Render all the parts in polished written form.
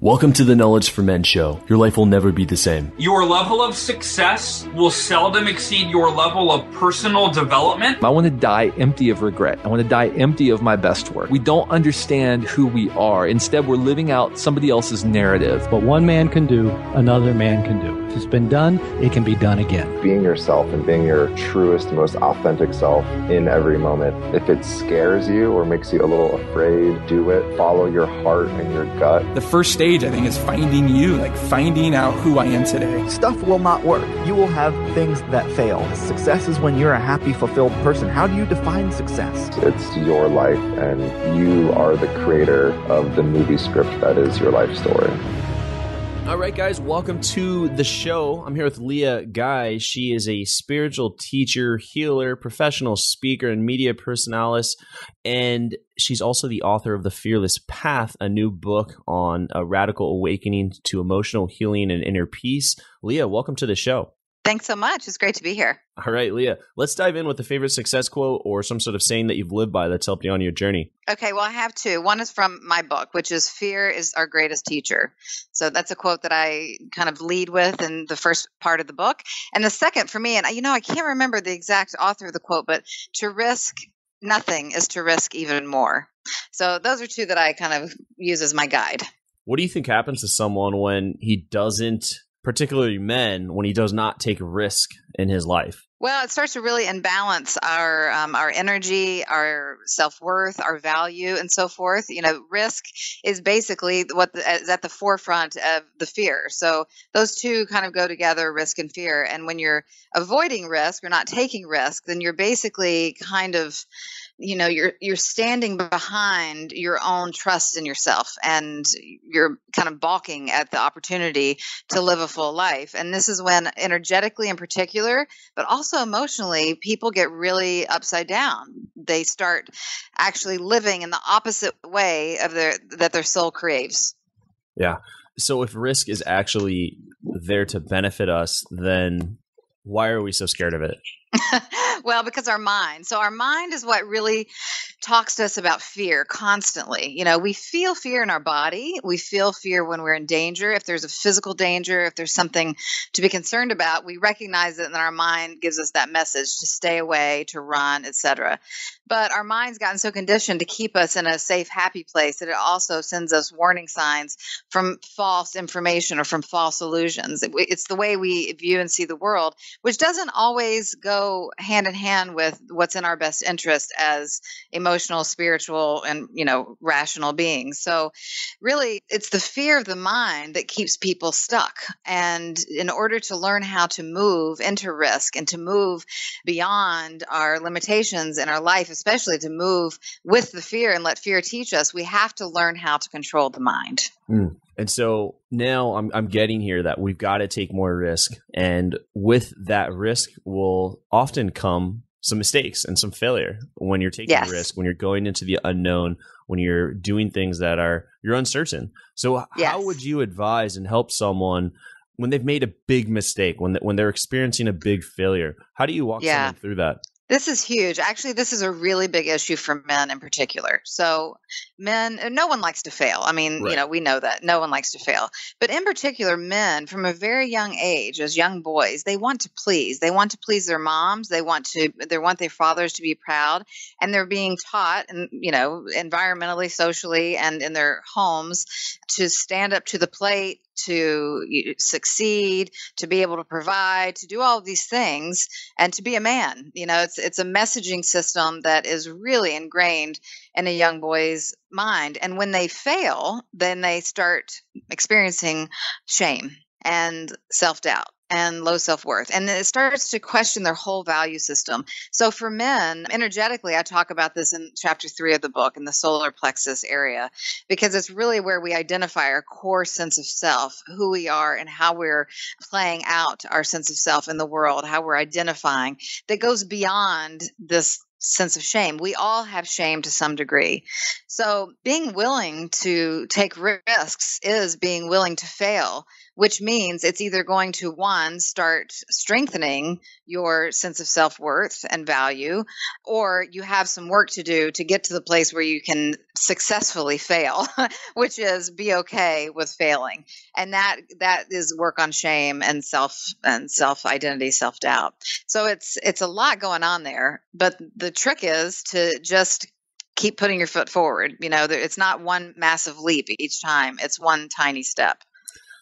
Welcome to the Knowledge for Men show. Your life will never be the same. Your level of success will seldom exceed your level of personal development. I want to die empty of regret. I want to die empty of my best work. We don't understand who we are. Instead, we're living out somebody else's narrative. What one man can do, another man can do. If it's been done, it can be done again. Being yourself and being your truest, most authentic self in every moment. If it scares you or makes you a little afraid, do it. Follow your heart and your gut. The first stage, I think, is finding you, like finding out who I am today. Stuff will not work. You will have things that fail. Success is when you're a happy, fulfilled person. How do you define success? It's your life, and you are the creator of the movie script that is your life story. All right, guys, welcome to the show. I'm here with Leah Guy. She is a spiritual teacher, healer, professional speaker, and media personalist. And she's also the author of The Fearless Path, a new book on a radical awakening to emotional healing and inner peace. Leah, welcome to the show. Thanks so much. It's great to be here. All right, Leah, let's dive in with the favorite success quote or some sort of saying that you've lived by that's helped you on your journey. Okay, well, I have two. One is from my book, which is "Fear is our greatest teacher." So that's a quote that I kind of lead with in the first part of the book. And the second for me, and I can't remember the exact author of the quote, but to risk nothing is to risk even more. So those are two that I kind of use as my guide. What do you think happens to someone when he doesn't, particularly men, when he does not take a risk in his life? Well, it starts to really imbalance our energy, our self-worth, our value, and so forth. Risk is basically what is at the forefront of the fear. So those two kind of go together, risk and fear. And when you're avoiding risk or not taking risk, then you're basically kind of you're standing behind your own trust in yourself, and you're kind of balking at the opportunity to live a full life. And this is when energetically in particular, but also emotionally, people get really upside down. They start actually living in the opposite way of that their soul craves. Yeah. So if risk is actually there to benefit us, then why are we so scared of it? Well, because our mind is what really talks to us about fear constantly. We feel fear in our body. We feel fear when we're in danger. If there's a physical danger, if there's something to be concerned about, we recognize it, and then our mind gives us that message to stay away, to run, etc. But our mind's gotten so conditioned to keep us in a safe, happy place that it also sends us warning signs from false information or from false illusions. It's the way we view and see the world, which doesn't always go hand in hand with what's in our best interest as emotional, spiritual, and rational beings. So really, it's the fear of the mind that keeps people stuck. And in order to learn how to move into risk and to move beyond our limitations in our life, especially to move with the fear and let fear teach us, we have to learn how to control the mind. And so now I'm getting here that we've got to take more risk. And with that risk will often come some mistakes and some failure when you're taking risk, when you're going into the unknown, when you're doing things that you're uncertain. So how would you advise and help someone when they've made a big mistake, when they're experiencing a big failure? How do you walk someone through that? This is huge. Actually, this is a really big issue for men in particular. So men, no one likes to fail. I mean, right. We know that no one likes to fail. But in particular, men from a very young age, as young boys, they want to please. They want to please their moms. They want their fathers to be proud. And they're being taught, and environmentally, socially, and in their homes to stand up to the plate, to succeed, to be able to provide, to do all of these things, and to be a man. It's a messaging system that is really ingrained in a young boy's mind. And when they fail, then they start experiencing shame and self-doubt and low self-worth. And it starts to question their whole value system. So for men, energetically, I talk about this in chapter 3 of the book, in the solar plexus area, because it's really where we identify our core sense of self, who we are, and how we're playing out our sense of self in the world, how we're identifying, that goes beyond this sense of shame. We all have shame to some degree. So being willing to take risks is being willing to fail which means it's either going to, one, start strengthening your sense of self-worth and value, or you have some work to do to get to the place where you can successfully fail, which is be okay with failing. And that is work on shame and self-identity, self-doubt. So it's a lot going on there, but the trick is to just keep putting your foot forward. It's not one massive leap each time. It's one tiny step.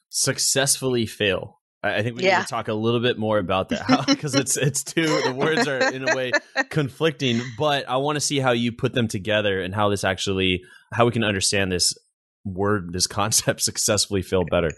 Successfully fail. I think we need to talk a little bit more about that, because it's two, the words are in a way conflicting, but I want to see how you put them together and how we can understand this word, this concept, successfully fail, better.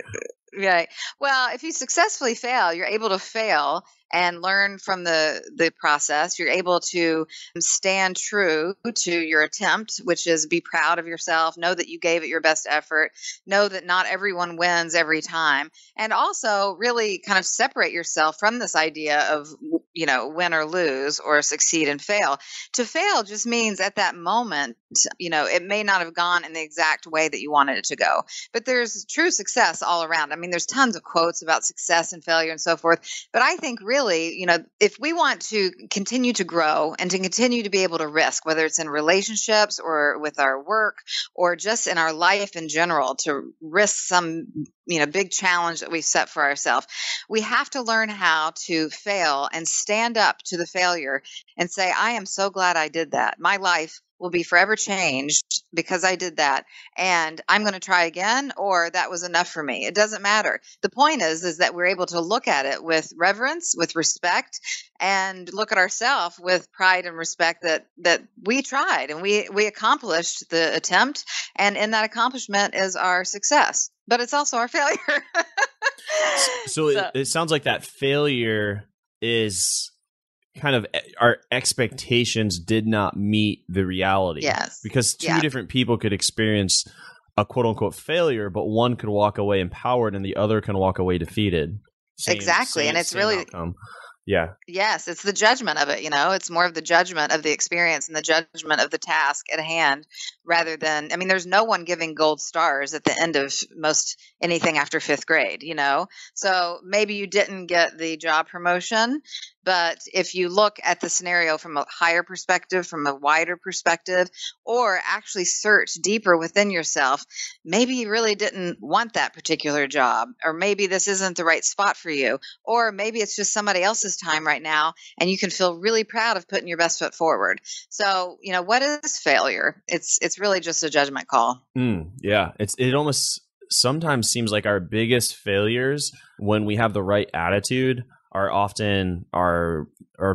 Right. Well, if you successfully fail, you're able to fail and learn from the process. You're able to stand true to your attempt, which is be proud of yourself, know that you gave it your best effort, know that not everyone wins every time, and also really kind of separate yourself from this idea of, win or lose or succeed and fail. To fail just means at that moment, it may not have gone in the exact way that you wanted it to go, but there's true success all around. I mean, there's tons of quotes about success and failure and so forth, but I think really, if we want to continue to grow and to continue to be able to risk, whether it's in relationships or with our work or just in our life in general, to risk some, big challenge that we've set for ourselves, we have to learn how to fail and stand up to the failure and say, I am so glad I did that. My life will be forever changed because I did that, and I'm going to try again, or that was enough for me. It doesn't matter. The point is that we're able to look at it with reverence, with respect, and look at ourselves with pride and respect that we tried and we accomplished the attempt, and in that accomplishment is our success, but it's also our failure. So it sounds like that failure is kind of our expectations did not meet the reality. Yes. Because two different people could experience a quote unquote failure, but one could walk away empowered and the other can walk away defeated. Exactly. And it's really outcome. Yeah. Yes, it's the judgment of it, it's more of the judgment of the experience and the judgment of the task at hand rather than, there's no one giving gold stars at the end of most anything after 5th grade, So maybe you didn't get the job promotion, but if you look at the scenario from a higher perspective, from a wider perspective, or actually search deeper within yourself, maybe you really didn't want that particular job, or maybe this isn't the right spot for you, or maybe it's just somebody else's time right now, and you can feel really proud of putting your best foot forward. So, what is failure? It's really just a judgment call. Yeah. It almost sometimes seems like our biggest failures, when we have the right attitude, are often our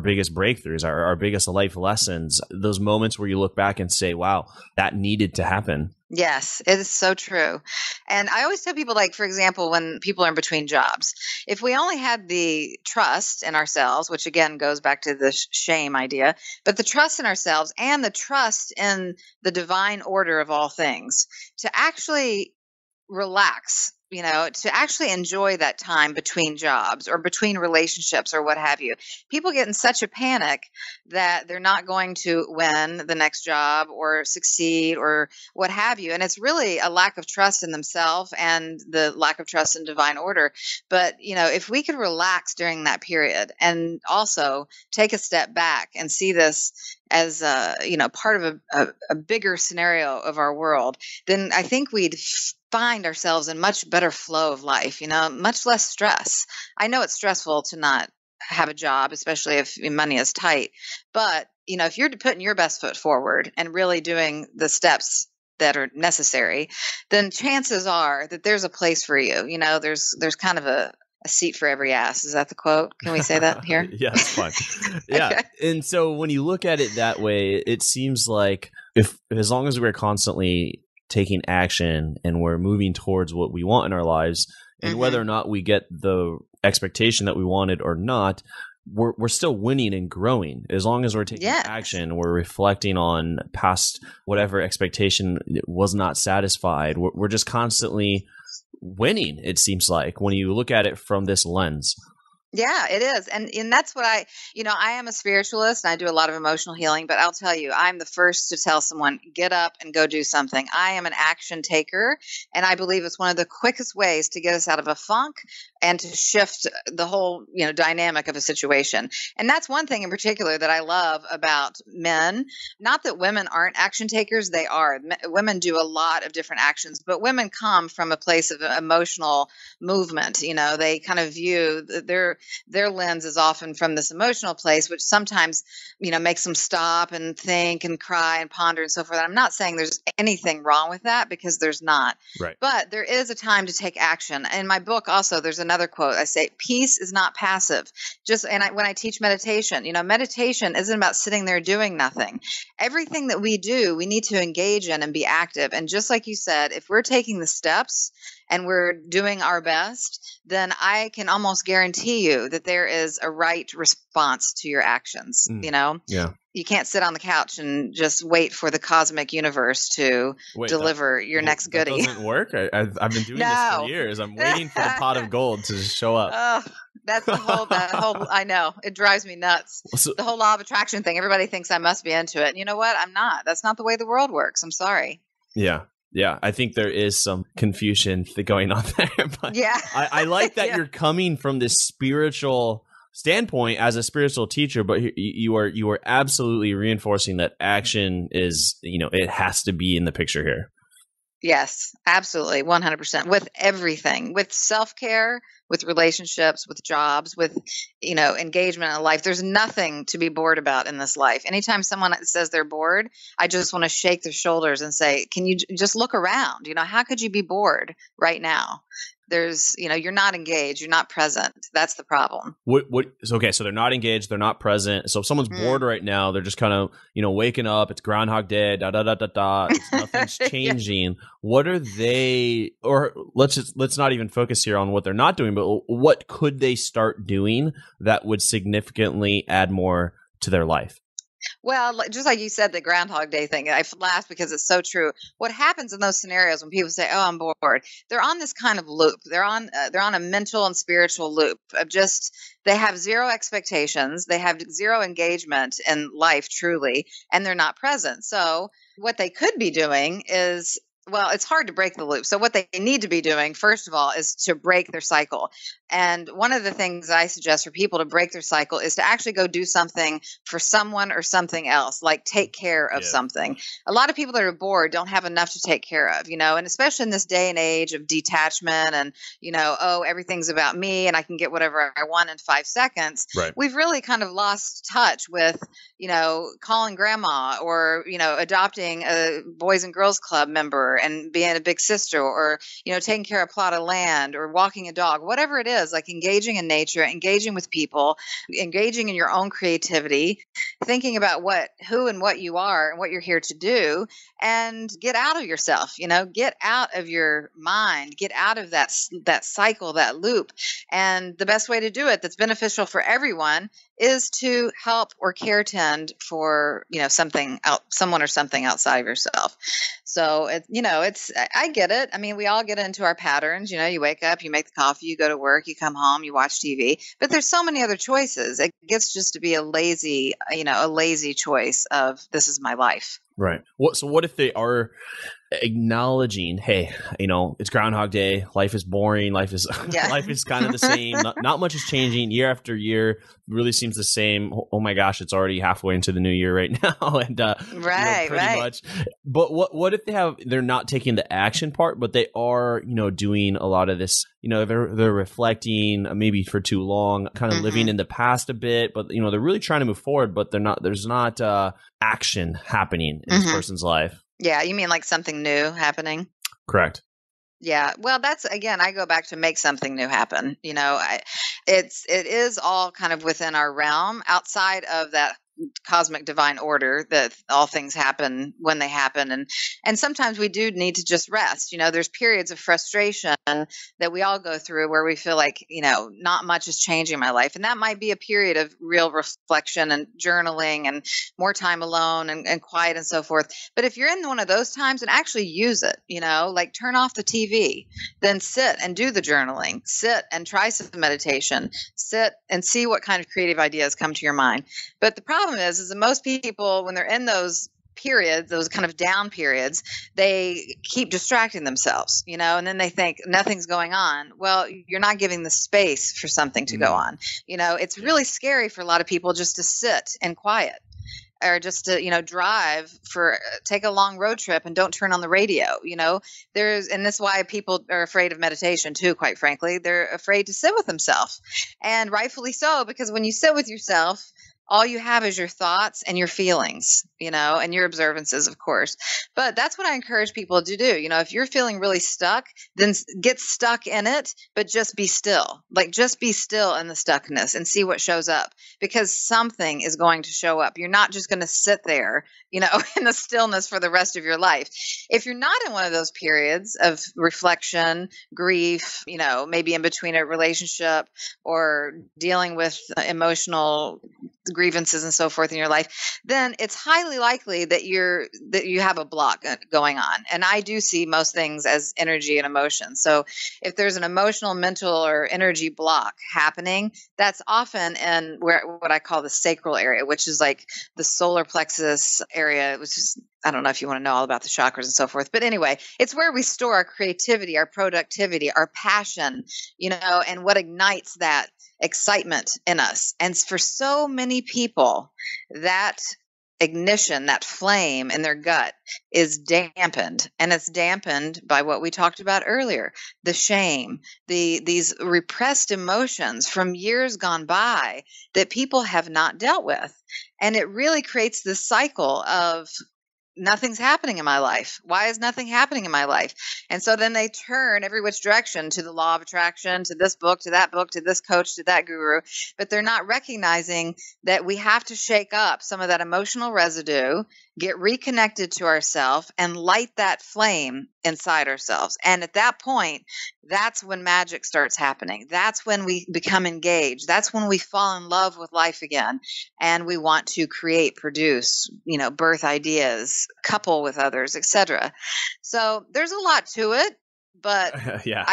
biggest breakthroughs, our biggest life lessons, those moments where you look back and say, wow, that needed to happen. Yes, it is so true. And I always tell people, like, for example, when people are in between jobs, if we only had the trust in ourselves, which again goes back to the shame idea, but the trust in ourselves and the trust in the divine order of all things, to actually relax, to actually enjoy that time between jobs or between relationships or what have you. People get in such a panic that they're not going to win the next job or succeed or what have you. And it's really a lack of trust in themselves and the lack of trust in divine order. But, if we could relax during that period and also take a step back and see this as part of a bigger scenario of our world, then I think we'd find ourselves in much better flow of life, much less stress. I know it's stressful to not have a job, especially if money is tight. But, if you're putting your best foot forward and really doing the steps that are necessary, then chances are that there's a place for you. There's kind of a seat for every ass. Is that the quote? Can we say that here? Yeah, it's fine. Yeah. Okay. And so when you look at it that way, it seems like as long as we're constantly taking action and we're moving towards what we want in our lives, and whether or not we get the expectation that we wanted or not, we're still winning and growing. As long as we're taking action, we're reflecting on past whatever expectation was not satisfied. We're just constantly winning, it seems like, when you look at it from this lens. Yeah, it is. And that's what I am a spiritualist and I do a lot of emotional healing, but I'll tell you, I'm the first to tell someone, get up and go do something. I am an action taker, and I believe it's one of the quickest ways to get us out of a funk and to shift the whole, dynamic of a situation. And that's one thing in particular that I love about men. Not that women aren't action takers, they are. Women do a lot of different actions, but women come from a place of emotional movement. They kind of view their lens is often from this emotional place, which sometimes, makes them stop and think and cry and ponder and so forth. I'm not saying there's anything wrong with that, because there's not. Right. But there is a time to take action. In my book also, there's another quote. I say, peace is not passive. When I teach meditation, meditation isn't about sitting there doing nothing. Everything that we do, we need to engage in and be active. And just like you said, if we're taking the steps and we're doing our best, then I can almost guarantee you that there is a right response to your actions. Yeah. You can't sit on the couch and just wait for the cosmic universe to deliver your next goodie. That doesn't work. I've been doing this for years. I'm waiting for the pot of gold to show up. Oh, that's that whole, I know. It drives me nuts. The whole law of attraction thing. Everybody thinks I must be into it. And you know what? I'm not. That's not the way the world works. I'm sorry. Yeah. Yeah, I think there is some confusion going on there. But yeah. I like that you're coming from this spiritual standpoint as a spiritual teacher, but you are absolutely reinforcing that action is, it has to be in the picture here. Yes, absolutely. 100%. With everything, with self-care, with relationships, with jobs, with, engagement in life. There's nothing to be bored about in this life. Anytime someone says they're bored, I just want to shake their shoulders and say, can you just look around? How could you be bored right now? There's, you're not engaged. You're not present. That's the problem. Okay. So they're not engaged. They're not present. So if someone's bored right now, they're just kind of, waking up. It's Groundhog Day, nothing's changing. Yeah. What are they, or let's not even focus here on what they're not doing, but what could they start doing that would significantly add more to their life? Well, just like you said, the Groundhog Day thing, I laugh because it's so true. What happens in those scenarios when people say, "Oh, I'm bored," they're on this kind of loop. They're on a mental and spiritual loop of just they have zero expectations, they have zero engagement in life, truly, and they're not present. So, what they could be doing is. Well, it's hard to break the loop. So what they need to be doing, first of all, is to break their cycle. And one of the things I suggest for people to break their cycle is to actually go do something for someone or something else, like take care of something. A lot of people that are bored don't have enough to take care of, and especially in this day and age of detachment and, everything's about me and I can get whatever I want in 5 seconds. Right. We've really kind of lost touch with, calling grandma or, adopting a Boys and Girls Club member and being a big sister or, taking care of a plot of land or walking a dog, whatever it is, like engaging in nature, engaging with people, engaging in your own creativity, thinking about who and what you are and what you're here to do, and get out of yourself, get out of your mind, get out of that cycle, that loop. And the best way to do it that's beneficial for everyone is to help or care tend for, someone or something outside of yourself. So, I get it. I mean, we all get into our patterns. You wake up, you make the coffee, you go to work, you come home, you watch TV, but there's so many other choices. It gets just to be a lazy choice of this is my life. Right. So what if they are acknowledging, hey, it's Groundhog Day. Life is boring. Life is kind of the same. Not much is changing year after year. Really seems the same. Oh my gosh, it's already halfway into the new year right now, and pretty much. But what if they're not taking the action part, but they are doing a lot of this. They're reflecting maybe for too long, kind of living in the past a bit, but they're really trying to move forward, but they're not. There's not action happening in this person's life. Yeah, you mean like something new happening? Correct. Yeah. Well, that's, again, I go back to make something new happen. It is all kind of within our realm outside of that cosmic divine order that all things happen when they happen. And sometimes we do need to just rest. There's periods of frustration that we all go through where we feel like, not much is changing in my life. And that might be a period of real reflection and journaling and more time alone and quiet and so forth. But if you're in one of those times, and actually use it, like turn off the TV, then sit and do the journaling, sit and try some meditation, sit and see what kind of creative ideas come to your mind. But the problem is that most people, when they're in those periods, those kind of down periods, they keep distracting themselves, and then they think nothing's going on. Well, you're not giving the space for something to go on. It's really scary for a lot of people just to sit in quiet, or just to, take a long road trip and don't turn on the radio. And that's why people are afraid of meditation too, quite frankly. They're afraid to sit with themselves, and rightfully so, because when you sit with yourself, all you have is your thoughts and your feelings, and your observances, of course. But that's what I encourage people to do. If you're feeling really stuck, then get stuck in it, but just be still. Like, just be still in the stuckness and see what shows up, because something is going to show up. You're not just going to sit there, in the stillness for the rest of your life. If you're not in one of those periods of reflection, grief, maybe in between a relationship or dealing with emotional grievances and so forth in your life, then it's highly likely that you have a block going on. And I do see most things as energy and emotion. So if there's an emotional, mental, or energy block happening, that's often in what I call the sacral area, which is like the solar plexus area, which is, I don't know if you want to know all about the chakras and so forth, but anyway, it's where we store our creativity, our productivity, our passion, and what ignites that excitement in us. And for so many people, that ignition, that flame in their gut is dampened. And it's dampened by what we talked about earlier, the shame, these repressed emotions from years gone by that people have not dealt with. And it really creates this cycle of, nothing's happening in my life. Why is nothing happening in my life? And so then they turn every which direction, to the law of attraction, to this book, to that book, to this coach, to that guru. But they're not recognizing that we have to shake up some of that emotional residue, get reconnected to ourselves, and light that flame inside ourselves. And at that point, that's when magic starts happening. That's when we become engaged. That's when we fall in love with life again. And we want to create, produce, birth ideas, couple with others, etc. So there's a lot to it, but yeah,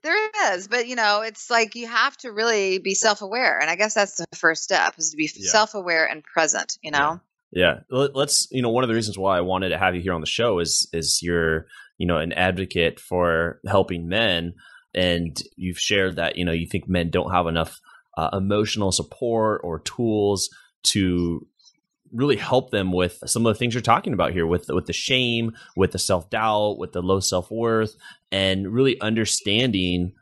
there is. But it's like you have to really be self-aware, and I guess that's the first step, is to be self-aware and present. Yeah. Let's, one of the reasons why I wanted to have you here on the show is you're, an advocate for helping men, and you've shared that, you think men don't have enough emotional support or tools to really help them with some of the things you're talking about here, with the shame, with the self-doubt, with the low self-worth, and really understanding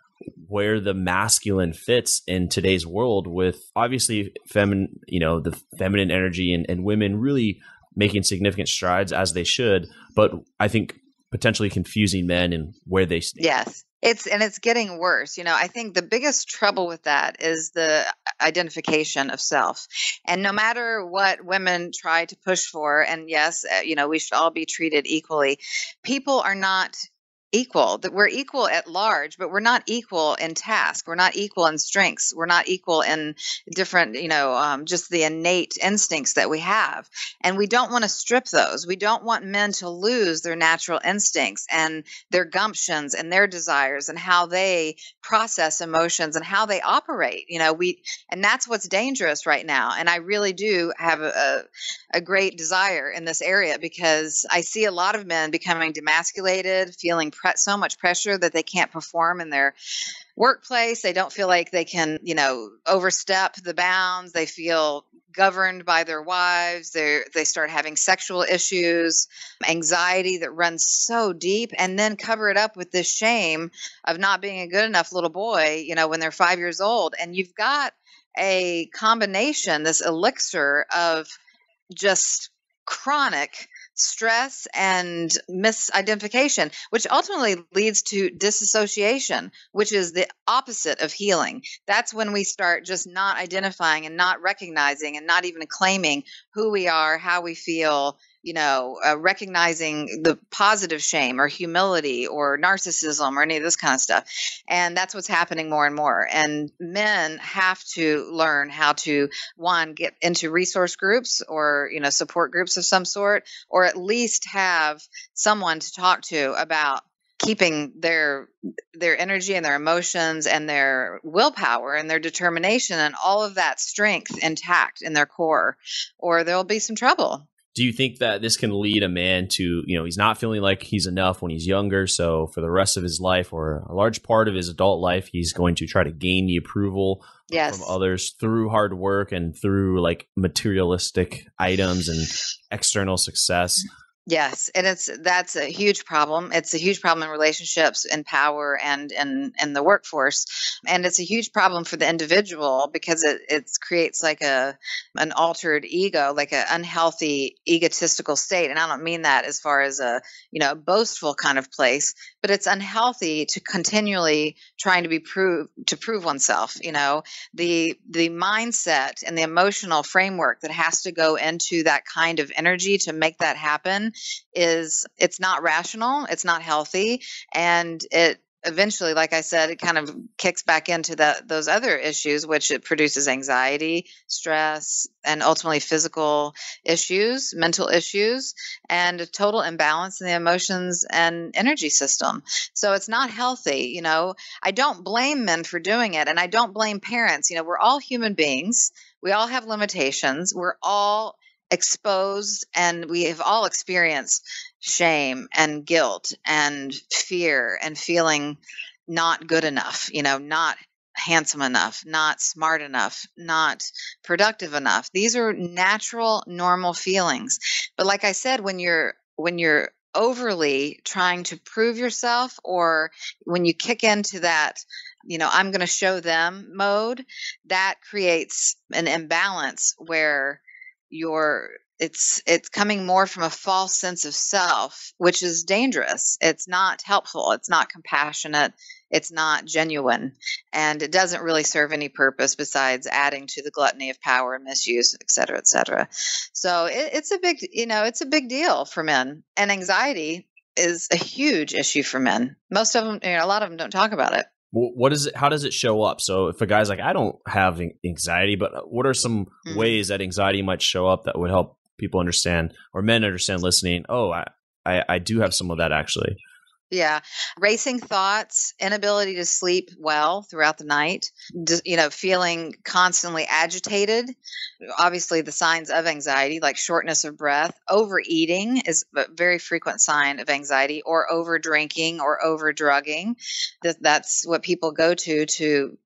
where the masculine fits in today's world, with obviously the feminine energy and women really making significant strides, as they should, but I think potentially confusing men and where they stand. Yes. It's getting worse. I think the biggest trouble with that is the identification of self. And no matter what women try to push for, and yes, we should all be treated equally, people are not equal. That we're equal at large, but we're not equal in task. We're not equal in strengths. We're not equal in different, just the innate instincts that we have. And we don't want to strip those. We don't want men to lose their natural instincts and their gumptions and their desires and how they process emotions and how they operate. And that's what's dangerous right now. And I really do have a great desire in this area, because I see a lot of men becoming demasculated, feeling so much pressure that they can't perform in their workplace. They don't feel like they can, overstep the bounds. They feel governed by their wives. They start having sexual issues, anxiety that runs so deep, and then cover it up with this shame of not being a good enough little boy, when they're 5 years old. And you've got a combination, this elixir of just chronic stress and misidentification, which ultimately leads to disassociation, which is the opposite of healing. That's when we start just not identifying and not recognizing and not even claiming who we are, how we feel, recognizing the positive shame or humility or narcissism or any of this kind of stuff. And that's what's happening more and more. And men have to learn how to, one, get into resource groups or, support groups of some sort, or at least have someone to talk to about keeping their energy and their emotions and their willpower and their determination and all of that strength intact in their core, or there'll be some trouble. Do you think that this can lead a man to, he's not feeling like he's enough when he's younger, so for the rest of his life or a large part of his adult life, he's going to try to gain the approval from others through hard work and through like materialistic items and external success? Yes, and that's a huge problem. It's a huge problem in relationships, in power, and in the workforce, and it's a huge problem for the individual because it creates like an altered ego, like an unhealthy egotistical state. And I don't mean that as far as a boastful kind of place, but it's unhealthy to continually trying to prove oneself. The mindset and the emotional framework that has to go into that kind of energy to make that happen it's not rational, it's not healthy, and it eventually, like I said, it kind of kicks back into those other issues, which it produces anxiety, stress, and ultimately physical issues, mental issues, and a total imbalance in the emotions and energy system. So it's not healthy. I don't blame men for doing it, and I don't blame parents. We're all human beings. We all have limitations. We're all exposed, and we have all experienced shame and guilt and fear and feeling not good enough, not handsome enough, not smart enough, not productive enough. These are natural, normal feelings. But like I said, when you're overly trying to prove yourself, or when you kick into that, I'm going to show them mode, that creates an imbalance where it's coming more from a false sense of self, which is dangerous. It's not helpful. It's not compassionate. It's not genuine. And it doesn't really serve any purpose besides adding to the gluttony of power and misuse, et cetera, et cetera. So it's a big deal for men. And anxiety is a huge issue for men. Most of them, a lot of them don't talk about it. What is it? How does it show up? So if a guy's like, I don't have anxiety, but what are some ways that anxiety might show up that would help people understand, or men understand listening? Oh, I do have some of that actually. Yeah. Racing thoughts, inability to sleep well throughout the night, feeling constantly agitated. Obviously, the signs of anxiety, like shortness of breath. Overeating is a very frequent sign of anxiety, or over drinking or over drugging. That's what people go to,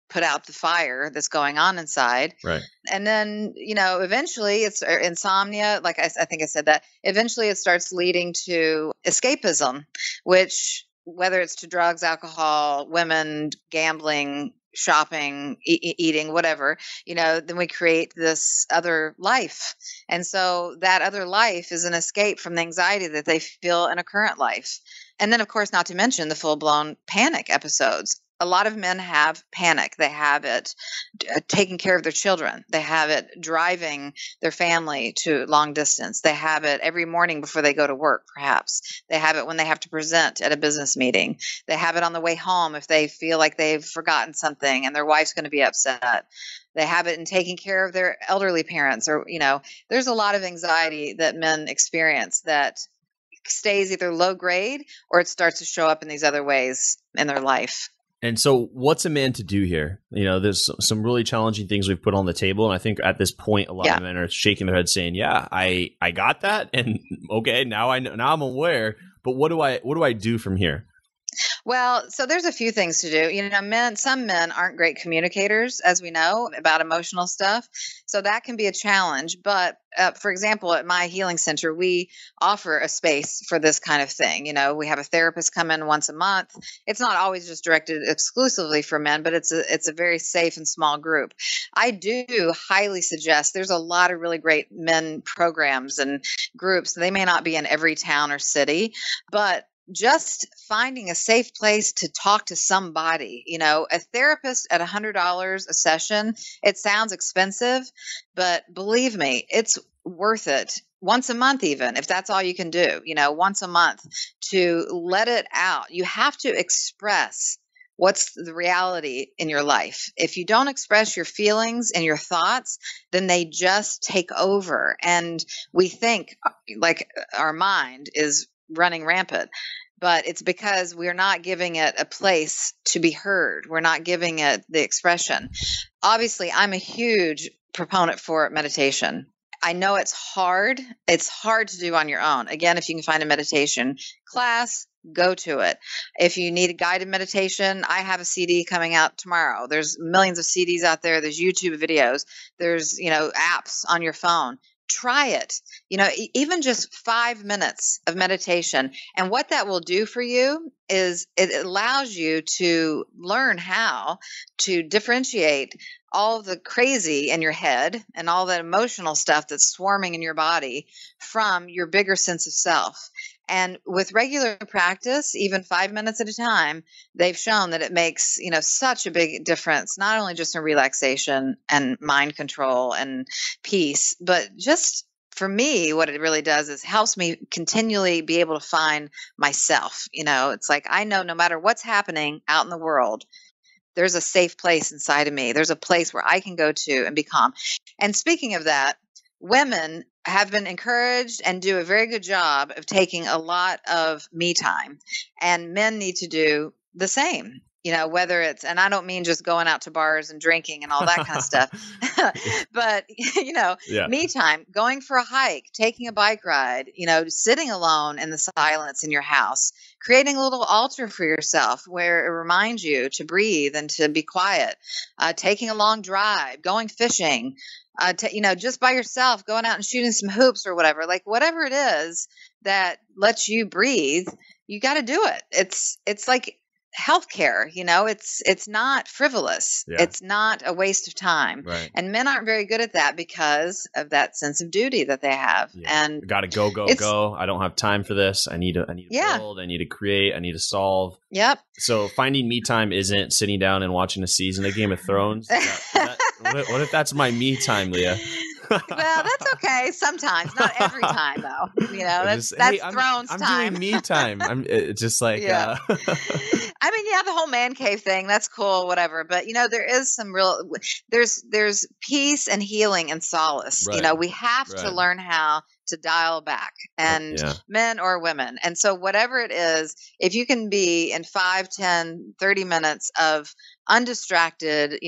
put out the fire that's going on inside. Right. And then, eventually it's insomnia. Like I think I said that eventually it starts leading to escapism, which whether it's to drugs, alcohol, women, gambling, shopping, eating, whatever, then we create this other life. And so that other life is an escape from the anxiety that they feel in a current life. And then, of course, not to mention the full-blown panic episodes. A lot of men have panic. They have it taking care of their children. They have it driving their family to long distance. They have it every morning before they go to work, perhaps. They have it when they have to present at a business meeting. They have it on the way home if they feel like they've forgotten something and their wife's going to be upset. They have it in taking care of their elderly parents, or, there's a lot of anxiety that men experience that stays either low grade or it starts to show up in these other ways in their life. And so what's a man to do here? There's some really challenging things we've put on the table. And I think at this point, a lot of men are shaking their heads saying, yeah, I got that. And okay, now I know, now I'm aware, but what do I do from here? Well, so there's a few things to do. Some men aren't great communicators, as we know, about emotional stuff. So that can be a challenge. But for example, at my healing center, we offer a space for this kind of thing. We have a therapist come in once a month. It's not always just directed exclusively for men, but it's a very safe and small group. I do highly suggest, there's a lot of really great men programs and groups. They may not be in every town or city, but just finding a safe place to talk to somebody. A therapist at $100 a session, it sounds expensive, but believe me, it's worth it. Once a month, even if that's all you can do, once a month, to let it out. You have to express what's the reality in your life. If you don't express your feelings and your thoughts, then they just take over. And we think like our mind is running rampant, but it's because we're not giving it a place to be heard. We're not giving it the expression. Obviously, I'm a huge proponent for meditation. I know it's hard. It's hard to do on your own. Again, if you can find a meditation class, go to it. If you need a guided meditation, I have a CD coming out tomorrow. There's millions of CDs out there. There's YouTube videos. There's, apps on your phone. Try it. Even just 5 minutes of meditation. And what that will do for you is it allows you to learn how to differentiate all the crazy in your head and all that emotional stuff that's swarming in your body from your bigger sense of self. And with regular practice, even 5 minutes at a time, they've shown that it makes, such a big difference, not only just in relaxation and mind control and peace, but just for me, what it really does is helps me continually be able to find myself. It's like, I know no matter what's happening out in the world, there's a safe place inside of me. There's a place where I can go to and be calm. And speaking of that, women have been encouraged and do a very good job of taking a lot of me time, and men need to do the same. Whether it's, and I don't mean just going out to bars and drinking and all that kind of stuff, but, Yeah. me time, going for a hike, taking a bike ride, sitting alone in the silence in your house, creating a little altar for yourself where it reminds you to breathe and to be quiet, taking a long drive, going fishing, just by yourself, going out and shooting some hoops or whatever, like whatever it is that lets you breathe, you got to do it. It's like healthcare, it's not frivolous. Yeah. It's not a waste of time. Right. And men aren't very good at that because of that sense of duty that they have. Yeah. And got to go. I don't have time for this. I need to build. I need to create. I need to solve. Yep. So finding me time isn't sitting down and watching a season of Game of Thrones. What if that's my me time, Leah? Well, that's okay. Sometimes, not every time, though. That's Thrones time. I'm doing me time. It's just like, yeah. I mean, yeah, the whole man cave thing, that's cool, whatever. But, there is some there's peace and healing and solace. Right. We have to learn how to dial back, and men or women. And so whatever it is, if you can be in 5, 10, 30 minutes of undistracted,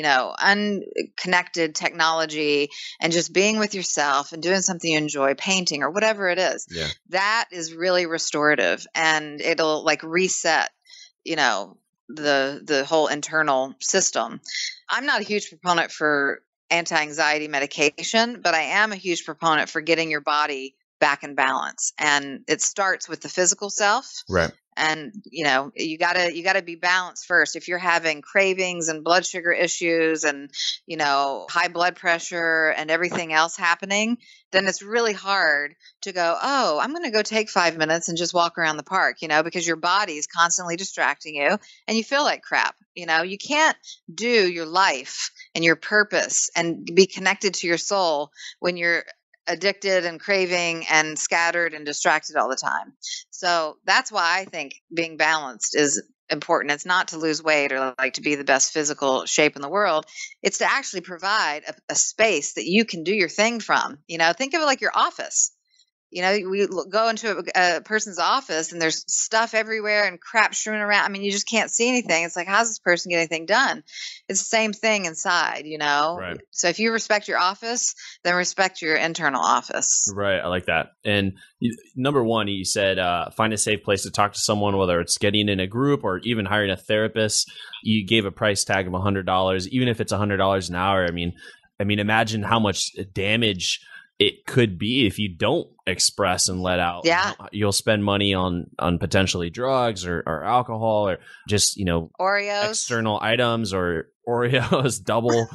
unconnected technology and just being with yourself and doing something you enjoy, painting or whatever it is, that is really restorative, and it'll like reset, the whole internal system. I'm not a huge proponent for anti-anxiety medication, but I am a huge proponent for getting your body back in balance. And it starts with the physical self. Right. And, you gotta be balanced first. If you're having cravings and blood sugar issues and, high blood pressure and everything else happening, then it's really hard to go, oh, I'm going to go take 5 minutes and just walk around the park, because your body is constantly distracting you and you feel like crap. You can't do your life and your purpose and be connected to your soul when you're addicted and craving and scattered and distracted all the time. So that's why I think being balanced is important. It's not to lose weight or like to be the best physical shape in the world. It's to actually provide a space that you can do your thing from. Think of it like your office. You know, we go into a person's office and there's stuff everywhere and crap strewn around. I mean, you just can't see anything. It's like, how's this person get anything done? It's the same thing inside, you know? Right. So if you respect your office, then respect your internal office. Right. I like that. And number one, you said find a safe place to talk to someone, whether it's getting in a group or even hiring a therapist. You gave a price tag of $100, even if it's $100 an hour. I mean, imagine how much damage it could be if you don't express and let out. Yeah. You'll spend money on potentially drugs or alcohol or just, you know, Oreos, external items or Oreos, double,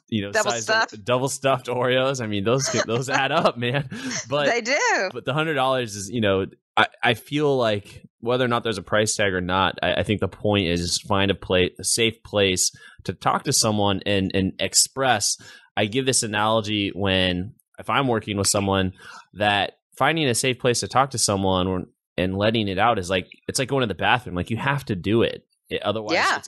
you know, double stuffed Oreos. I mean, those add up, man. But they do. But the $100 is, you know, I feel like whether or not there's a price tag or not, I think the point is just find a safe place to talk to someone and express. I give this analogy if I'm working with someone, that finding a safe place to talk to someone and letting it out is like, it's like going to the bathroom. Like, you have to do it. Otherwise, it's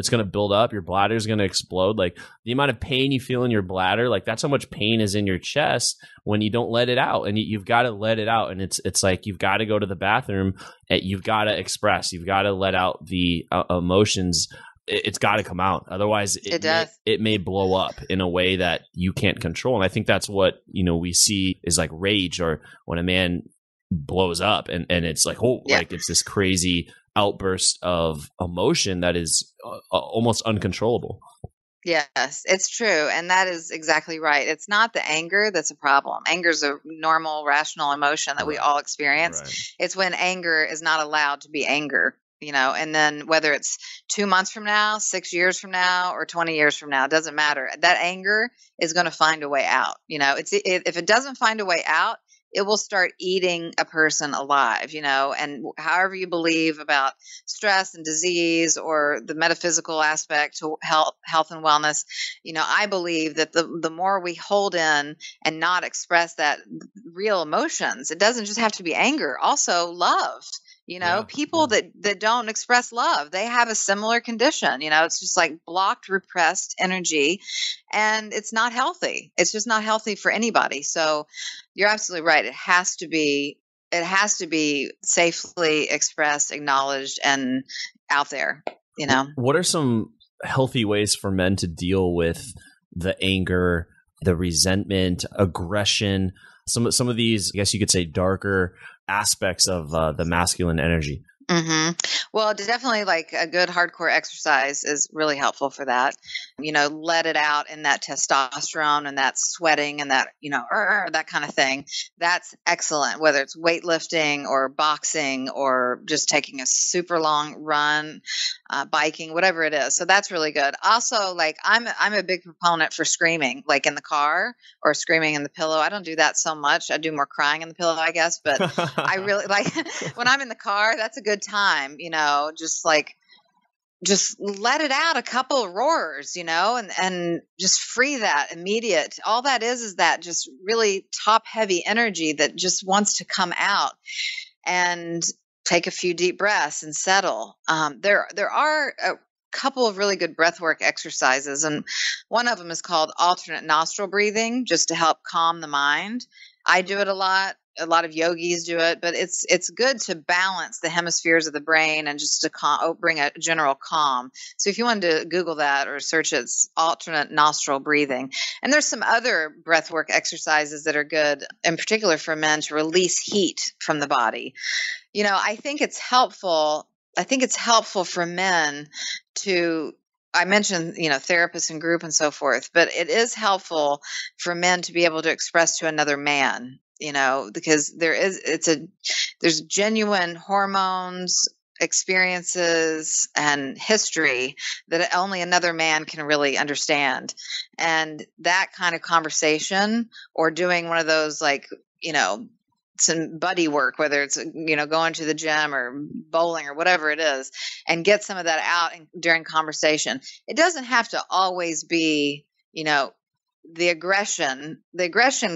gonna build up. Your bladder's gonna explode. Like, the amount of pain you feel in your bladder, like that's how much pain is in your chest when you don't let it out. And you've got to let it out. And it's like you've got to go to the bathroom. You've got to express. You've got to let out the emotions. It's got to come out. Otherwise, it may blow up in a way that you can't control. And I think that's what, you know, we see is like rage, or when a man blows up and it's like, like it's this crazy outburst of emotion that is almost uncontrollable. Yes, it's true. And that is exactly right. It's not the anger that's a problem. Anger is a normal, rational emotion that we all experience. Right. It's when anger is not allowed to be anger. You know, and then whether it's 2 months from now, 6 years from now, or 20 years from now, it doesn't matter. That anger is going to find a way out. You know, if it doesn't find a way out, it will start eating a person alive, you know, and however you believe about stress and disease or the metaphysical aspect to health and wellness, you know, I believe that the more we hold in and not express that real emotions, it doesn't just have to be anger, also love. You know, people that don't express love, they have a similar condition. You know, it's just like blocked, repressed energy, and it's not healthy. It's just not healthy for anybody. So you're absolutely right. It has to be safely expressed, acknowledged, and out there, you know. What are some healthy ways for men to deal with the anger, the resentment, aggression, some of these, I guess you could say, darker aspects of the masculine energy? Mm-hmm. Well, definitely, like a good hardcore exercise is really helpful for that. You know, let it out in that testosterone and that sweating and that, you know, that kind of thing. That's excellent, whether it's weightlifting or boxing or just taking a super long run, biking, whatever it is. So that's really good. Also, like I'm a big proponent for screaming, like in the car or screaming in the pillow. I don't do that so much. I do more crying in the pillow, I guess. But I really like when I'm in the car, that's a good time, you know, just let it out, a couple of roars, you know, and just free that immediate. All that is that just really top heavy energy that just wants to come out, and take a few deep breaths and settle. There are a couple of really good breathwork exercises, and one of them is called alternate nostril breathing, just to help calm the mind. I do it a lot. A lot of yogis do it, but it's good to balance the hemispheres of the brain and just to bring a general calm. So if you wanted to Google that or search it, it's alternate nostril breathing. And there's some other breathwork exercises that are good, in particular for men, to release heat from the body. You know, I think it's helpful for men to, I mentioned, you know, therapists and group and so forth, but it is helpful for men to be able to express to another man, you know, because there's genuine hormones, experiences, and history that only another man can really understand. And that kind of conversation, or doing one of those, like, you know, some buddy work, whether it's, you know, going to the gym or bowling or whatever it is, and get some of that out during conversation. It doesn't have to always be, you know, the aggression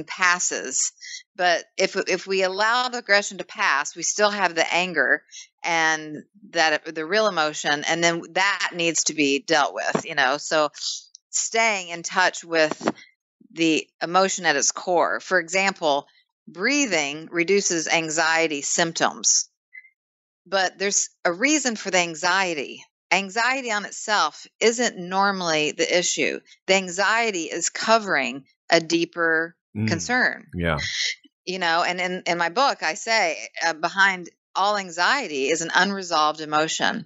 passes, but if we allow the aggression to pass, we still have the anger and the real emotion, and then that needs to be dealt with, you know. So staying in touch with the emotion at its core. For example, breathing reduces anxiety symptoms. But there's a reason for the anxiety. Anxiety on itself isn't normally the issue. The anxiety is covering a deeper concern. Yeah. And in my book, I say behind all anxiety is an unresolved emotion.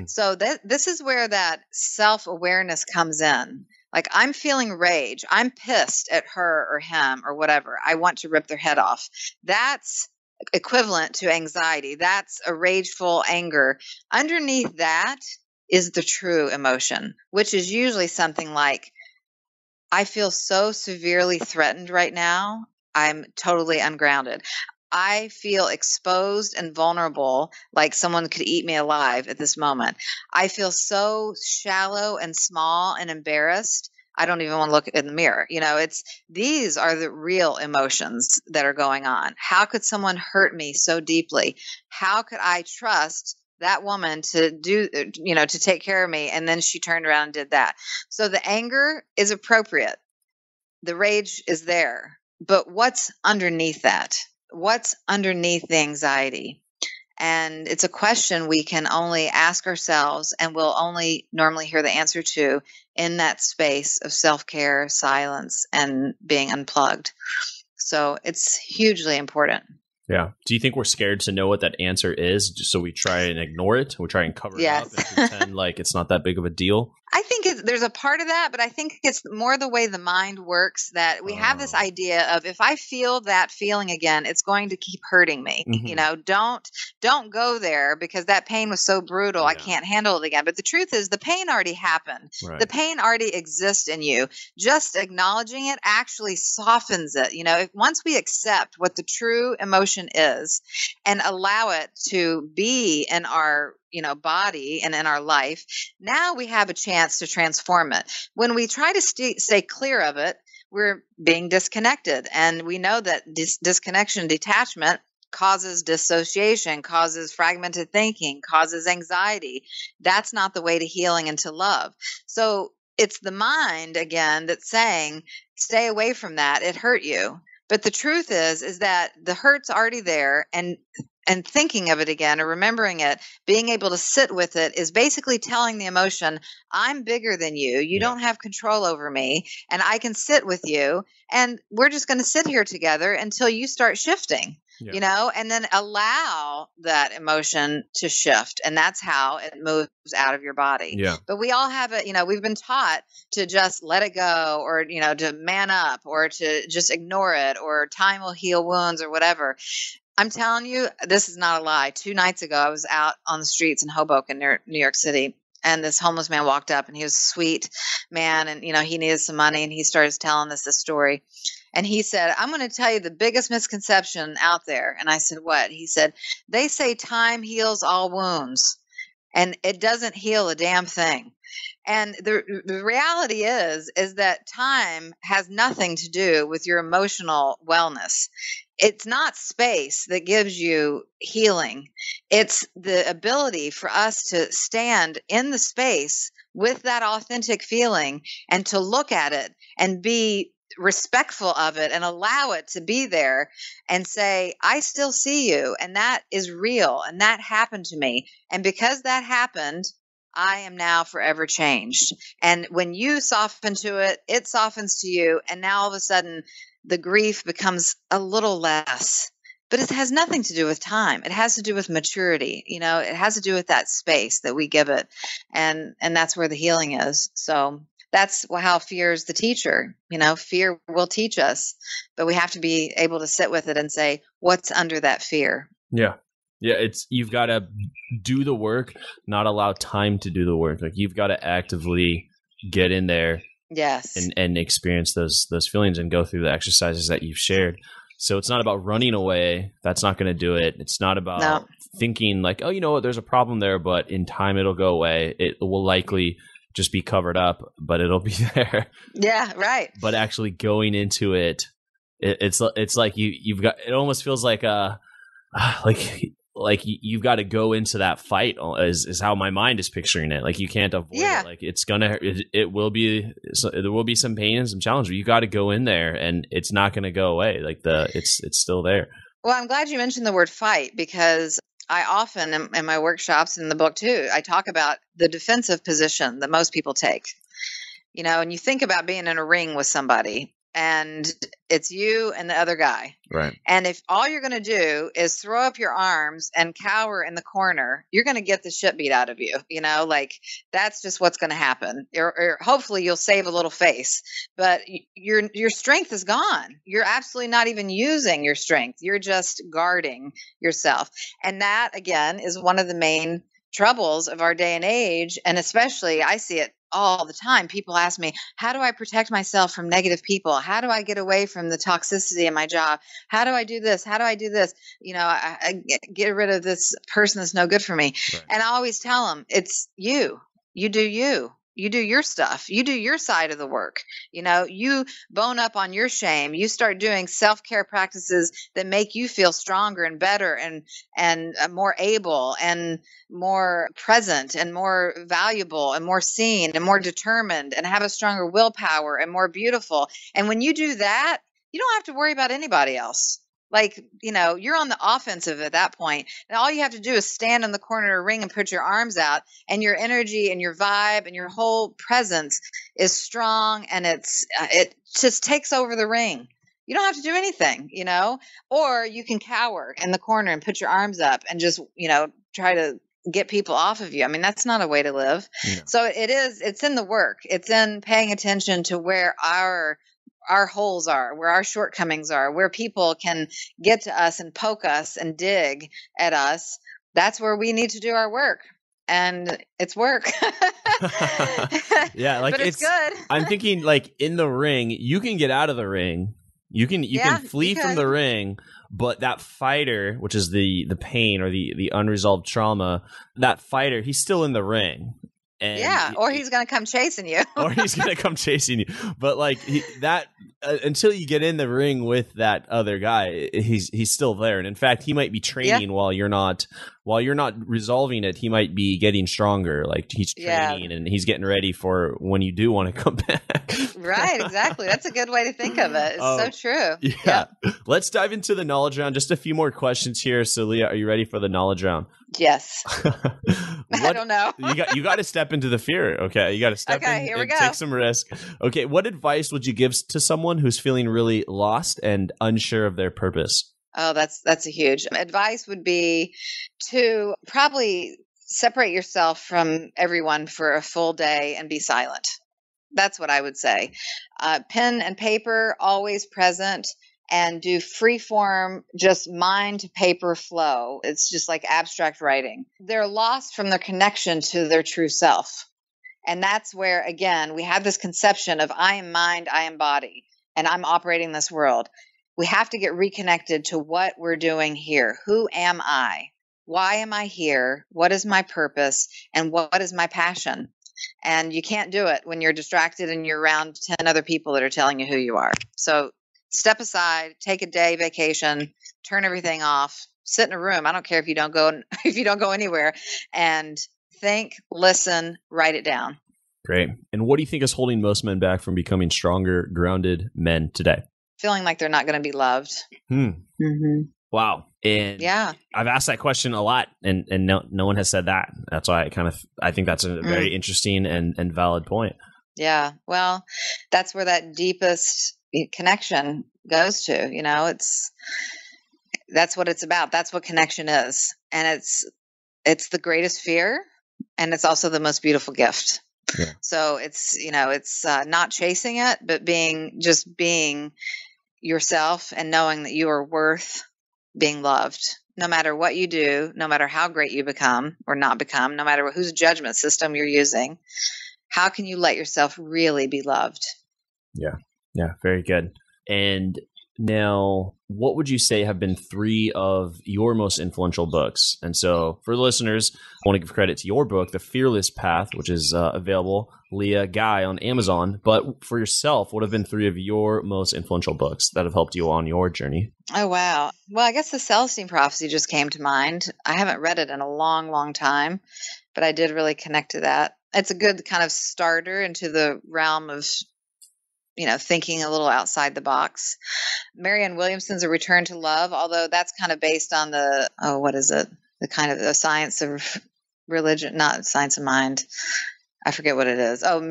So this is where that self-awareness comes in. Like, I'm feeling rage. I'm pissed at her or him or whatever. I want to rip their head off. That's equivalent to anxiety. That's a rageful anger. Underneath that is the true emotion, which is usually something like, I feel so severely threatened right now. I'm totally ungrounded. I feel exposed and vulnerable, like someone could eat me alive at this moment. I feel so shallow and small and embarrassed. I don't even want to look in the mirror. These are the real emotions that are going on. How could someone hurt me so deeply? How could I trust that woman to to take care of me? And then she turned around and did that. So the anger is appropriate. The rage is there. But what's underneath that? What's underneath the anxiety? And it's a question we can only ask ourselves, and we'll only normally hear the answer to in that space of self-care, silence, and being unplugged. So it's hugely important. Yeah. Do you think we're scared to know what that answer is, just so we try and ignore it? We try and cover it up and pretend like it's not that big of a deal? I think there's a part of that, but I think it's more the way the mind works, that we have this idea of, if I feel that feeling again, it's going to keep hurting me. Don't go there because that pain was so brutal. I can't handle it again. But the truth is, the pain already happened. Right. The pain already exists in you. Just acknowledging it actually softens it. Once we accept what the true emotion is and allow it to be in our body and in our life, now we have a chance to transform it. When we try to stay clear of it, we're being disconnected. And we know that disconnection, detachment causes dissociation, causes fragmented thinking, causes anxiety. That's not the way to healing and to love. So it's the mind, again, that's saying, stay away from that. It hurt you. But the truth is that the hurt's already there, and thinking of it again or remembering it, being able to sit with it, is basically telling the emotion, I'm bigger than you. You don't have control over me, and I can sit with you, and we're just going to sit here together until you start shifting. And then allow that emotion to shift. And that's how it moves out of your body. Yeah. But we all have it, we've been taught to just let it go, or, to man up, or to just ignore it, or time will heal wounds, or whatever. I'm telling you, this is not a lie. 2 nights ago, I was out on the streets in Hoboken, near New York City. And this homeless man walked up, and he was a sweet man. And, he needed some money, and he started telling us this story. And he said, I'm going to tell you the biggest misconception out there. And I said, what? He said, they say time heals all wounds, and it doesn't heal a damn thing. And the reality is that time has nothing to do with your emotional wellness. It's not space that gives you healing. It's the ability for us to stand in the space with that authentic feeling, and to look at it and be respectful of it, and allow it to be there, and say, I still see you, and that is real, and that happened to me. And because that happened, I am now forever changed. And when you soften to it, it softens to you. And now all of a sudden the grief becomes a little less. But it has nothing to do with time. It has to do with maturity. It has to do with that space that we give it. And that's where the healing is. So that's how fear is the teacher. Fear will teach us, but we have to be able to sit with it and say, what's under that fear? Yeah. Yeah, you've got to do the work, not allow time to do the work. Like, you've got to actively get in there, yes, and experience those feelings and go through the exercises that you've shared. So it's not about running away. That's not going to do it. It's not about thinking like, oh, there's a problem there, but in time it'll go away. It will likely just be covered up, but it'll be there. Yeah, right. But actually going into it, it's like you've got. It almost feels like like you've got to go into that fight is how my mind is picturing it. Like you can't avoid it. Like there will be some pain and some challenge, but you got to go in there and it's not going to go away. Like it's still there. Well, I'm glad you mentioned the word fight, because I often in my workshops, in the book too, I talk about the defensive position that most people take. And you think about being in a ring with somebody and it's you and the other guy. Right. And if all you're going to do is throw up your arms and cower in the corner, you're going to get the shit beat out of you. Like that's just what's going to happen. Or hopefully you'll save a little face, but your strength is gone. You're absolutely not even using your strength. You're just guarding yourself. And that, again, is one of the main troubles of our day and age. And especially I see it all the time. People ask me, how do I protect myself from negative people? How do I get away from the toxicity in my job? How do I do this? How do I do this? I get rid of this person that's no good for me. Right. And I always tell them, it's you. You do you. You do your stuff. You do your side of the work. You bone up on your shame. You start doing self-care practices that make you feel stronger and better and more able and more present and more valuable and more seen and more determined and have a stronger willpower and more beautiful. And when you do that, you don't have to worry about anybody else. Like, you're on the offensive at that point. And all you have to do is stand in the corner of a ring and put your arms out, and your energy and your vibe and your whole presence is strong, and it just takes over the ring. You don't have to do anything, or you can cower in the corner and put your arms up and just, try to get people off of you. I mean, that's not a way to live. Yeah. So it's in the work. It's in paying attention to where our holes are, where our shortcomings are, where people can get to us and poke us and dig at us. That's where we need to do our work. And it's work. Yeah, like but it's good. I'm thinking, like, in the ring, you can get out of the ring. You can flee from the ring, but that fighter, which is the pain or the unresolved trauma, that fighter, he's still in the ring. And or he's going to come chasing you. But like until you get in the ring with that other guy, he's still there. And in fact, he might be training while you're not resolving it. He might be getting stronger. Like he's training and he's getting ready for when you do want to come back. Right, exactly. That's a good way to think of it. It's so true. Yeah. Let's dive into the knowledge round. Just a few more questions here. So Leah, are you ready for the knowledge round? Yes. I don't know. you got to step into the fear. Okay. You got to step in here we and go. Take some risk. Okay. What advice would you give to someone who's feeling really lost and unsure of their purpose? Oh, that's a huge advice would be to probably separate yourself from everyone for a full day and be silent. That's what I would say. Pen and paper always present, and do free form, just mind to paper flow. It's just like abstract writing. They're lost from their connection to their true self. And that's where, again, we have this conception of I am mind, I am body, and I'm operating this world. We have to get reconnected to what we're doing here. Who am I? Why am I here? What is my purpose? And what is my passion? And you can't do it when you're distracted and you're around 10 other people that are telling you who you are. So step aside, take a day vacation, turn everything off, sit in a room. I don't care if you don't go anywhere, and think, listen, write it down. Great. And what do you think is holding most men back from becoming stronger, grounded men today? Feeling like they're not going to be loved. Mm-hmm. Wow. And I've asked that question a lot, and no one has said that. That's why I think that's a very interesting and valid point. Yeah. Well, that's where that deepest connection goes to. That's what it's about. That's what connection is. And it's the greatest fear, and it's also the most beautiful gift. Yeah. So it's not chasing it, but being yourself and knowing that you are worth being loved, no matter what you do, no matter how great you become or not become, no matter whose judgment system you're using. How can you let yourself really be loved? Yeah. Yeah. Very good. And Now, what would you say have been 3 of your most influential books? And so for the listeners, I want to give credit to your book, The Fearless Path, which is available, Leah, Guy, on Amazon. But for yourself, what have been 3 of your most influential books that have helped you on your journey? Oh, wow. Well, I guess The Celestine Prophecy just came to mind. I haven't read it in a long, long time, but I did really connect to that. It's a good kind of starter into the realm of, thinking a little outside the box. Marianne Williamson's A Return to Love, although that's kind of based on the kind of the science of religion, not science of mind. I forget what it is. Oh,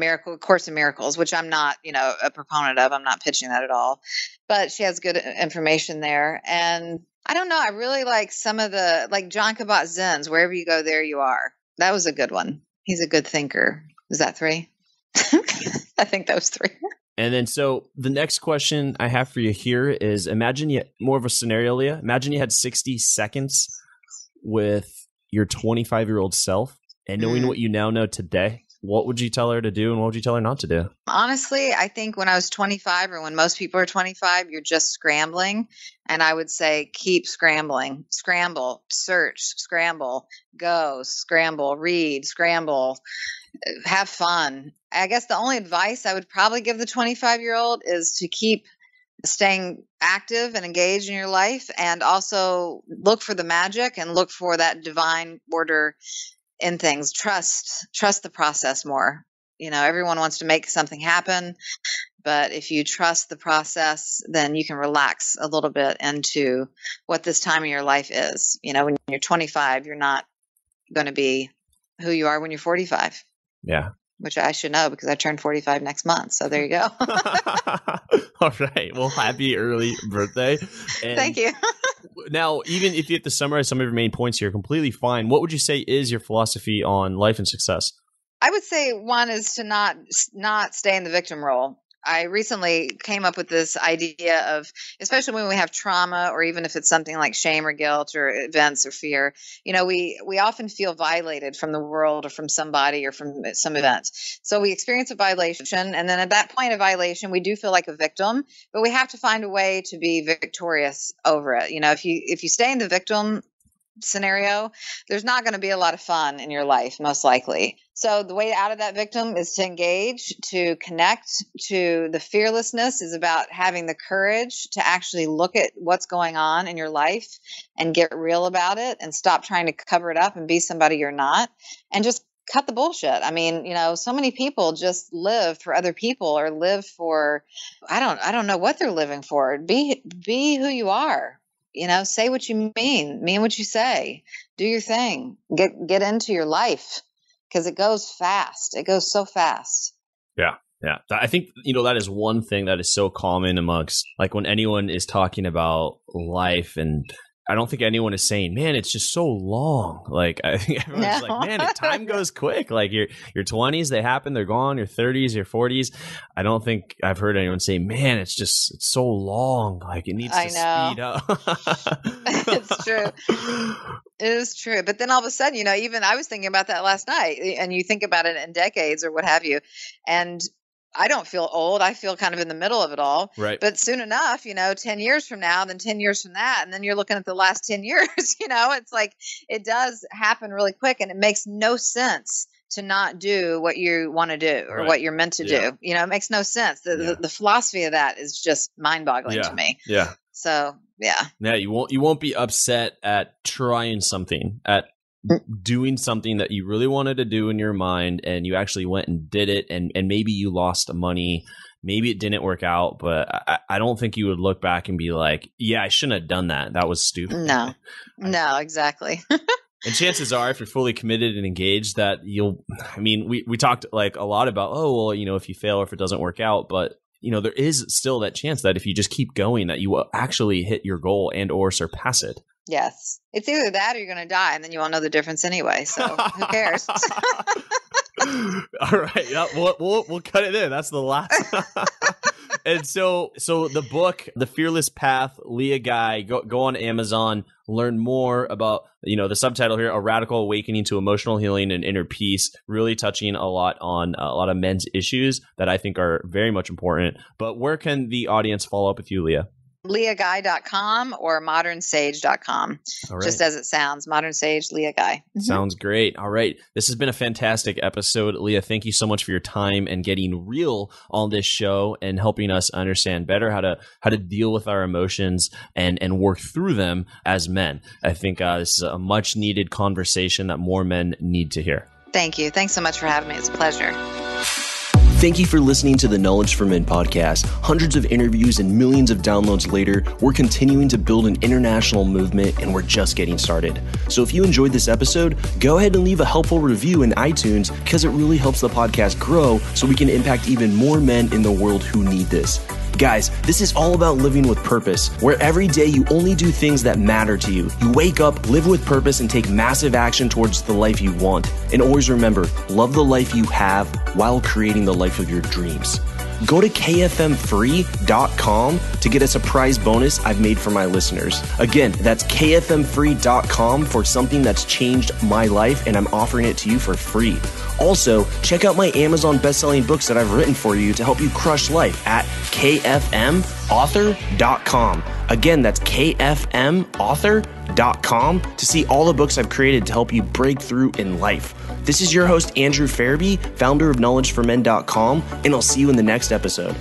Course in Miracles, which I'm not, a proponent of. I'm not pitching that at all. But she has good information there. And I don't know. I really like some of like John Kabat-Zinn's Wherever You Go, There You Are. That was a good one. He's a good thinker. Is that 3? I think that was 3. And then, so the next question I have for you here is, imagine you, more of a scenario, Leah. Imagine you had 60 seconds with your 25-year-old self, and knowing what you now know today, what would you tell her to do and what would you tell her not to do? Honestly, I think when I was 25, or when most people are 25, you're just scrambling. And I would say, keep scrambling. Scramble, search, scramble, go, scramble, read, scramble, have fun. I guess the only advice I would probably give the 25-year-old is to keep staying active and engaged in your life, and also look for the magic and look for that divine order in things. Trust the process more. Everyone wants to make something happen, but if you trust the process, then you can relax a little bit into what this time in your life is. When you're 25, you're not going to be who you are when you're 45. Yeah. Which I should know because I turned 45 next month. So there you go. All right. Well, happy early birthday. And thank you. Now, even if you have to summarize some of your main points here, completely fine. What would you say is your philosophy on life and success? I would say one is to not stay in the victim role. I recently came up with this idea of, especially when we have trauma, or even if it's something like shame or guilt or events or fear, we often feel violated from the world or from somebody or from some event. So we experience a violation. And then at that point of violation, we do feel like a victim, but we have to find a way to be victorious over it. If you stay in the victim scenario, there's not going to be a lot of fun in your life, most likely. So the way out of that victim is to engage, to connect, to the fearlessness is about having the courage to actually look at what's going on in your life and get real about it, and stop trying to cover it up and be somebody you're not, and just cut the bullshit. I mean, so many people just live for other people, or live for, I don't know what they're living for. Be who you are. Say what you mean what you say, do your thing, get into your life, because it goes fast. It goes so fast. Yeah. Yeah. I think, that is one thing that is so common amongst, like, when anyone is talking about life, and I don't think anyone is saying, man, it's just so long. Like, I think everyone's like, man, time goes quick. Like your 20s, they happen, they're gone. Your 30s, your 40s. I don't think I've heard anyone say, man, it's so long. Like, it needs to speed up. It's true. It is true. But then all of a sudden, even I was thinking about that last night, and you think about it in decades or what have you. And I don't feel old. I feel kind of in the middle of it all. Right. But soon enough, 10 years from now, then 10 years from that, and then you're looking at the last 10 years, it's like it does happen really quick, and it makes no sense to not do what you want to do, or what you're meant to do. It makes no sense. The philosophy of that is just mind-boggling to me. Yeah. So, yeah. Yeah, you won't be upset at trying something, at doing something that you really wanted to do in your mind, and you actually went and did it, and maybe you lost money, maybe it didn't work out, but I don't think you would look back and be like, yeah, I shouldn't have done that. That was stupid. No, exactly. And chances are, if you're fully committed and engaged, that we talked like a lot about, if you fail or if it doesn't work out, but there is still that chance that if you just keep going, that you will actually hit your goal and or surpass it. Yes. It's either that or you're going to die, and then you won't know the difference anyway. So who cares? All right. Yeah, we'll cut it in. That's the last. And so the book, The Fearless Path, Leah Guy, go on Amazon, learn more about, the subtitle here, A Radical Awakening to Emotional Healing and Inner Peace, really touching a lot on a lot of men's issues that I think are very much important. But where can the audience follow up with you, Leah? LeahGuy.com or modernsage.com. All right. Just as it sounds, Modern Sage, Leah Guy. Sounds great. All right. This has been a fantastic episode. Leah, thank you so much for your time and getting real on this show and helping us understand better how to deal with our emotions and work through them as men. I think this is a much needed conversation that more men need to hear. Thank you. Thanks so much for having me. It's a pleasure. Thank you for listening to the Knowledge for Men podcast. Hundreds of interviews and millions of downloads later, we're continuing to build an international movement, and we're just getting started. So if you enjoyed this episode, go ahead and leave a helpful review in iTunes because it really helps the podcast grow so we can impact even more men in the world who need this. Guys, this is all about living with purpose, where every day you only do things that matter to you. You wake up, live with purpose, and take massive action towards the life you want. And always remember, love the life you have while creating the life of your dreams. Go to kfmfree.com to get a surprise bonus I've made for my listeners. Again, that's kfmfree.com for something that's changed my life, and I'm offering it to you for free. Also, check out my Amazon best-selling books that I've written for you to help you crush life at kfmauthor.com. Again, that's kfmauthor.com to see all the books I've created to help you break through in life. This is your host, Andrew Farabee, founder of knowledgeformen.com, and I'll see you in the next episode.